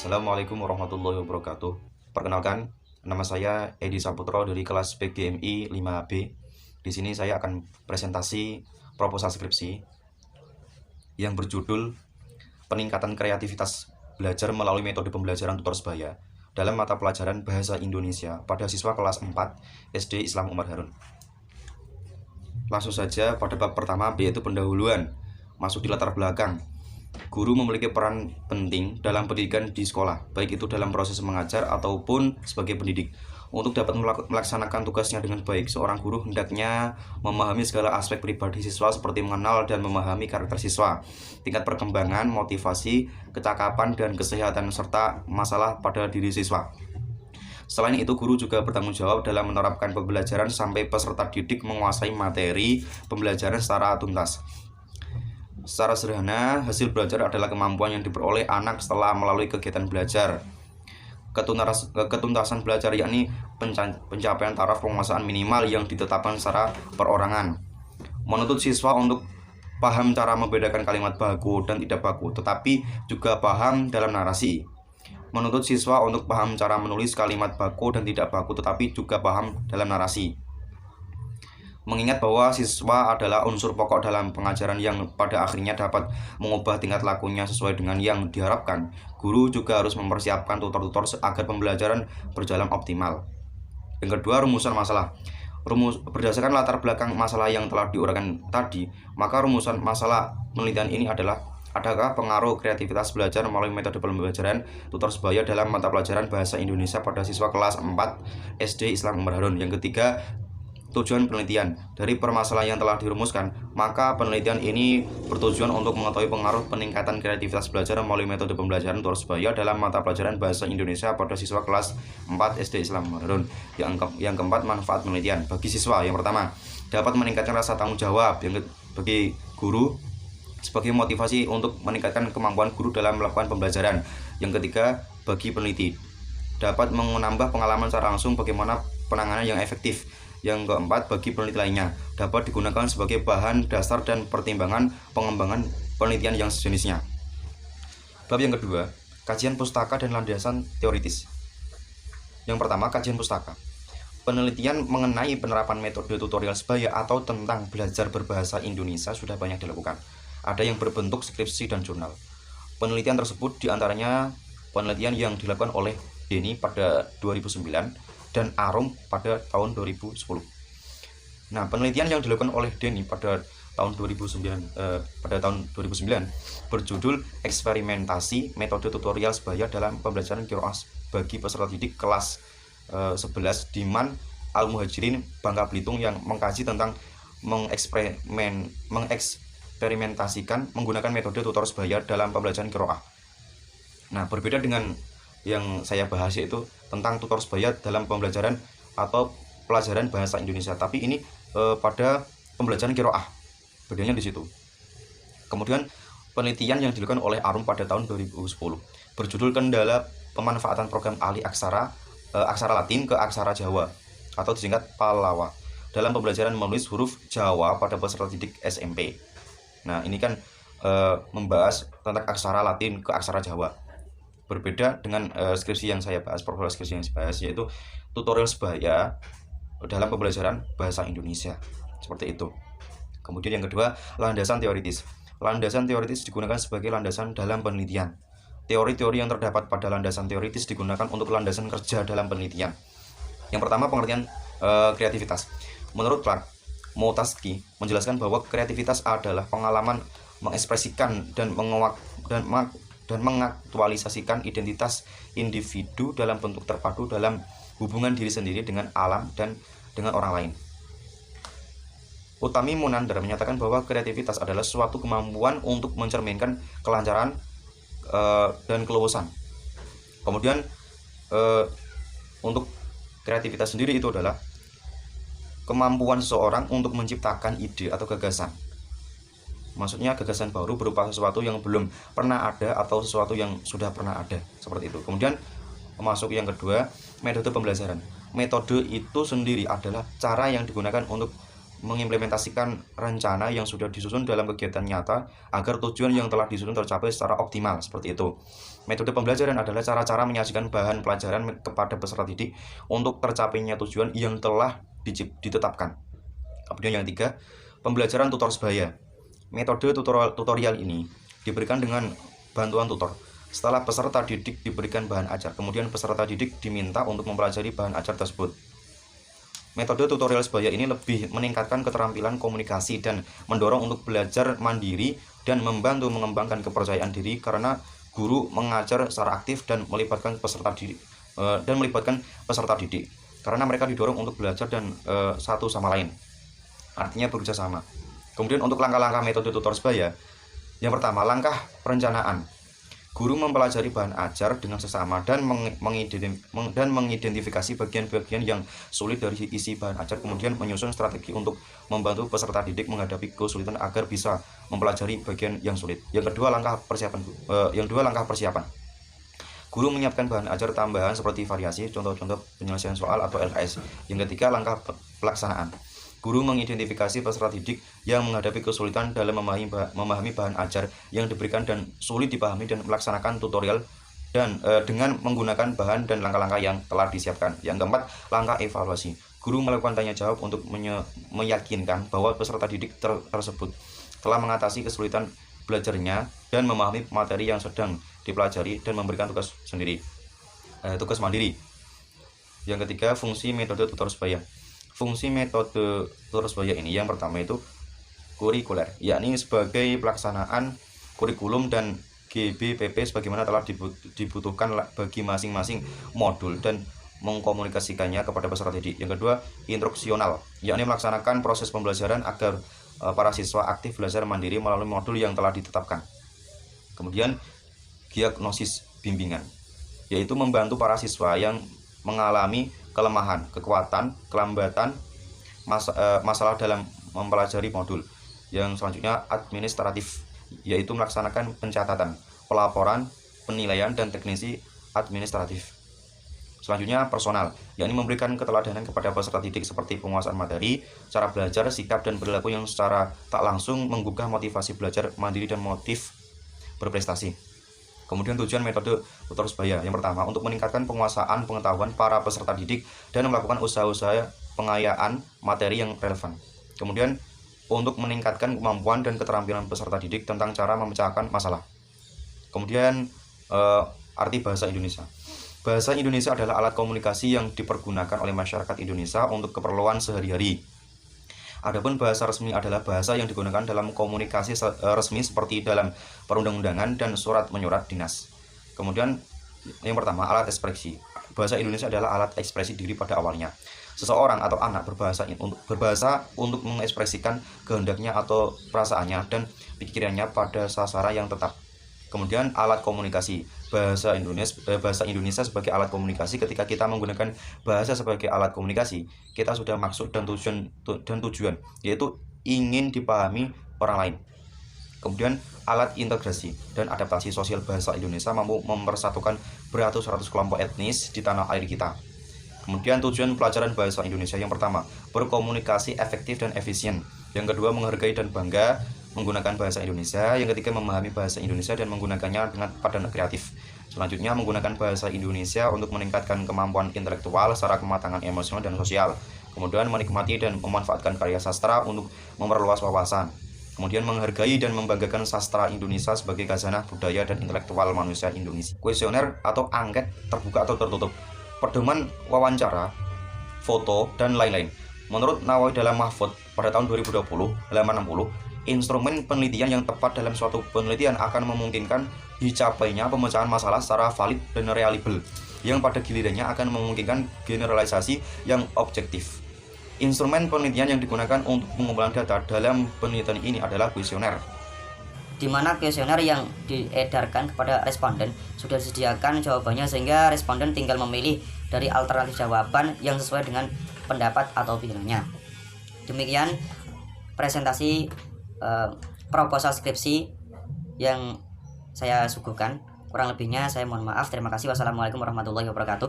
Assalamualaikum warahmatullahi wabarakatuh. Perkenalkan, nama saya Edi Saputro dari kelas PGMI 5B. Di sini saya akan presentasi proposal skripsi yang berjudul Peningkatan Kreativitas Belajar Melalui Metode Pembelajaran Tutor Sebaya dalam mata pelajaran Bahasa Indonesia pada siswa kelas 4 SD Islam Umar Harun. Langsung saja pada bab pertama, yaitu pendahuluan. Masuk di latar belakang. Guru memiliki peran penting dalam pendidikan di sekolah, baik itu dalam proses mengajar ataupun sebagai pendidik. Untuk dapat melaksanakan tugasnya dengan baik, seorang guru hendaknya memahami segala aspek pribadi siswa seperti mengenal dan memahami karakter siswa, tingkat perkembangan, motivasi, kecakapan, dan kesehatan, serta masalah pada diri siswa. Selain itu, guru juga bertanggung jawab dalam menerapkan pembelajaran sampai peserta didik menguasai materi pembelajaran secara tuntas. Secara sederhana, hasil belajar adalah kemampuan yang diperoleh anak setelah melalui kegiatan belajar. Ketuntasan belajar yakni pencapaian taraf penguasaan minimal yang ditetapkan secara perorangan. Menuntut siswa untuk paham cara membedakan kalimat baku dan tidak baku, tetapi juga paham dalam narasi. Menuntut siswa untuk paham cara menulis kalimat baku dan tidak baku, tetapi juga paham dalam narasi. Mengingat bahwa siswa adalah unsur pokok dalam pengajaran yang pada akhirnya dapat mengubah tingkat lakunya sesuai dengan yang diharapkan, guru juga harus mempersiapkan tutor-tutor agar pembelajaran berjalan optimal. Yang kedua, rumusan masalah. Berdasarkan latar belakang masalah yang telah diuraikan tadi, maka rumusan masalah penelitian ini adalah: adakah pengaruh kreativitas belajar melalui metode pembelajaran tutor sebaya dalam mata pelajaran Bahasa Indonesia pada siswa kelas 4 SD Islam Umar Harun? Yang ketiga, tujuan penelitian. Dari permasalahan yang telah dirumuskan, maka penelitian ini bertujuan untuk mengetahui pengaruh peningkatan kreativitas belajar melalui metode pembelajaran tutor sebaya dalam mata pelajaran Bahasa Indonesia pada siswa kelas 4 SD Islam Harun. Yang keempat, manfaat penelitian bagi siswa. Yang pertama, dapat meningkatkan rasa tanggung jawab bagi guru sebagai motivasi untuk meningkatkan kemampuan guru dalam melakukan pembelajaran. Yang ketiga, bagi peneliti, dapat menambah pengalaman secara langsung bagaimana penanganan yang efektif. Yang keempat, bagi peneliti lainnya, dapat digunakan sebagai bahan dasar dan pertimbangan pengembangan penelitian yang sejenisnya. Bab yang kedua, kajian pustaka dan landasan teoritis. Yang pertama, kajian pustaka. Penelitian mengenai penerapan metode tutorial sebaya atau tentang belajar berbahasa Indonesia sudah banyak dilakukan. Ada yang berbentuk skripsi dan jurnal. Penelitian tersebut diantaranya penelitian yang dilakukan oleh Denny pada 2009 dan Arum pada tahun 2010. Nah, penelitian yang dilakukan oleh Denny pada tahun 2009 berjudul Eksperimentasi Metode Tutorial Sebaya dalam Pembelajaran Qiraah bagi peserta didik kelas 11 Diman Al-Muhajirin, Bangka Belitung, yang mengkaji tentang mengeksperimentasikan menggunakan metode tutor sebaya dalam pembelajaran qiraah. Nah, berbeda dengan yang saya bahas, yaitu tentang tutor sebaya dalam pembelajaran atau pelajaran bahasa Indonesia, tapi ini pada pembelajaran qiraah. Bedanya di situ. Kemudian penelitian yang dilakukan oleh Arum pada tahun 2010 berjudul Kendala Pemanfaatan Program Alih Aksara Latin ke Aksara Jawa atau disingkat PALAWA dalam pembelajaran menulis huruf Jawa pada peserta didik SMP. Nah, ini kan membahas tentang aksara Latin ke aksara Jawa. Berbeda dengan skripsi yang saya bahas, proposal skripsi yang saya bahas, yaitu tutorial sebaya dalam pembelajaran bahasa Indonesia. Seperti itu. Kemudian yang kedua, landasan teoritis. Landasan teoritis digunakan sebagai landasan dalam penelitian. Teori-teori yang terdapat pada landasan teoritis digunakan untuk landasan kerja dalam penelitian. Yang pertama, pengertian kreativitas. Menurut Clark Moutaski menjelaskan bahwa kreativitas adalah pengalaman mengekspresikan dan mengaktualisasikan identitas individu dalam bentuk terpadu dalam hubungan diri sendiri dengan alam dan dengan orang lain. Utami Munandar menyatakan bahwa kreativitas adalah suatu kemampuan untuk mencerminkan kelancaran dan keluasan. Kemudian untuk kreativitas sendiri itu adalah kemampuan seseorang untuk menciptakan ide atau gagasan. Maksudnya gagasan baru berupa sesuatu yang belum pernah ada atau sesuatu yang sudah pernah ada, seperti itu. Kemudian masuk yang kedua, metode pembelajaran. Metode itu sendiri adalah cara yang digunakan untuk mengimplementasikan rencana yang sudah disusun dalam kegiatan nyata agar tujuan yang telah disusun tercapai secara optimal, seperti itu. Metode pembelajaran adalah cara-cara menyajikan bahan pelajaran kepada peserta didik untuk tercapainya tujuan yang telah ditetapkan. Kemudian yang ketiga, pembelajaran tutor sebaya. Metode tutorial ini diberikan dengan bantuan tutor. Setelah peserta didik diberikan bahan ajar, kemudian peserta didik diminta untuk mempelajari bahan ajar tersebut. Metode tutorial sebaya ini lebih meningkatkan keterampilan komunikasi dan mendorong untuk belajar mandiri dan membantu mengembangkan kepercayaan diri karena guru mengajar secara aktif dan melibatkan peserta didik karena mereka didorong untuk belajar dan satu sama lain, artinya bekerja sama. Kemudian untuk langkah-langkah metode tutor sebaya, yang pertama, langkah perencanaan. Guru mempelajari bahan ajar dengan sesama dan mengidentifikasi bagian-bagian yang sulit dari isi bahan ajar, kemudian menyusun strategi untuk membantu peserta didik menghadapi kesulitan agar bisa mempelajari bagian yang sulit. Yang kedua, langkah persiapan. Guru menyiapkan bahan ajar tambahan seperti variasi, contoh-contoh penyelesaian soal atau LKS. Yang ketiga, langkah pelaksanaan. Guru mengidentifikasi peserta didik yang menghadapi kesulitan dalam memahami bahan ajar yang diberikan dan sulit dipahami dan melaksanakan tutorial dan dengan menggunakan bahan dan langkah-langkah yang telah disiapkan. Yang keempat, langkah evaluasi. Guru melakukan tanya jawab untuk meyakinkan bahwa peserta didik tersebut telah mengatasi kesulitan belajarnya dan memahami materi yang sedang dipelajari dan memberikan tugas mandiri. Yang ketiga, fungsi metode tutor sebaya. Fungsi metode tutor sebaya ini yang pertama itu kurikuler, yakni sebagai pelaksanaan kurikulum dan GBPP sebagaimana telah dibutuhkan bagi masing-masing modul dan mengkomunikasikannya kepada peserta didik. Yang kedua, instruksional, yakni melaksanakan proses pembelajaran agar para siswa aktif belajar mandiri melalui modul yang telah ditetapkan. Kemudian, diagnosis bimbingan, yaitu membantu para siswa yang mengalami kelemahan, kekuatan, kelambatan, masalah dalam mempelajari modul. Yang selanjutnya, administratif, yaitu melaksanakan pencatatan, pelaporan, penilaian, dan teknisi administratif. Selanjutnya, personal, yakni memberikan keteladanan kepada peserta didik seperti penguasaan materi, cara belajar, sikap, dan perilaku yang secara tak langsung menggugah motivasi belajar mandiri dan motif berprestasi. Kemudian tujuan metode tutor sebaya, yang pertama, untuk meningkatkan penguasaan pengetahuan para peserta didik dan melakukan usaha-usaha pengayaan materi yang relevan. Kemudian untuk meningkatkan kemampuan dan keterampilan peserta didik tentang cara memecahkan masalah. Kemudian arti bahasa Indonesia. Bahasa Indonesia adalah alat komunikasi yang dipergunakan oleh masyarakat Indonesia untuk keperluan sehari-hari. Adapun bahasa resmi adalah bahasa yang digunakan dalam komunikasi resmi seperti dalam perundang-undangan dan surat menyurat dinas. Kemudian yang pertama, alat ekspresi. Bahasa Indonesia adalah alat ekspresi diri pada awalnya. Seseorang atau anak berbahasa untuk mengekspresikan kehendaknya atau perasaannya dan pikirannya pada sasaran yang tetap. Kemudian alat komunikasi. Bahasa Indonesia sebagai alat komunikasi. Ketika kita menggunakan bahasa sebagai alat komunikasi, kita sudah maksud dan tujuan, yaitu ingin dipahami orang lain. Kemudian alat integrasi dan adaptasi sosial. Bahasa Indonesia mampu mempersatukan beratus-ratus kelompok etnis di tanah air kita. Kemudian tujuan pelajaran bahasa Indonesia, yang pertama, berkomunikasi efektif dan efisien. Yang kedua, menghargai dan bangga menggunakan bahasa Indonesia. Yang ketiga, memahami bahasa Indonesia dan menggunakannya dengan padan kreatif. Selanjutnya, menggunakan bahasa Indonesia untuk meningkatkan kemampuan intelektual serta kematangan emosional dan sosial. Kemudian menikmati dan memanfaatkan karya sastra untuk memperluas wawasan. Kemudian menghargai dan membanggakan sastra Indonesia sebagai khazanah budaya dan intelektual manusia Indonesia. Kuesioner atau angket terbuka atau tertutup, pedoman wawancara, foto, dan lain-lain. Menurut Nawawi dalam Mahfud pada tahun 2020, halaman 60, instrumen penelitian yang tepat dalam suatu penelitian akan memungkinkan dicapainya pemecahan masalah secara valid dan reliable, yang pada gilirannya akan memungkinkan generalisasi yang objektif. Instrumen penelitian yang digunakan untuk pengumpulan data dalam penelitian ini adalah kuesioner, di mana kuesioner yang diedarkan kepada responden sudah disediakan jawabannya, sehingga responden tinggal memilih dari alternatif jawaban yang sesuai dengan pendapat atau pilihannya. Demikian presentasi proposal skripsi yang saya suguhkan. Kurang lebihnya saya mohon maaf. Terima kasih. Wassalamualaikum warahmatullahi wabarakatuh.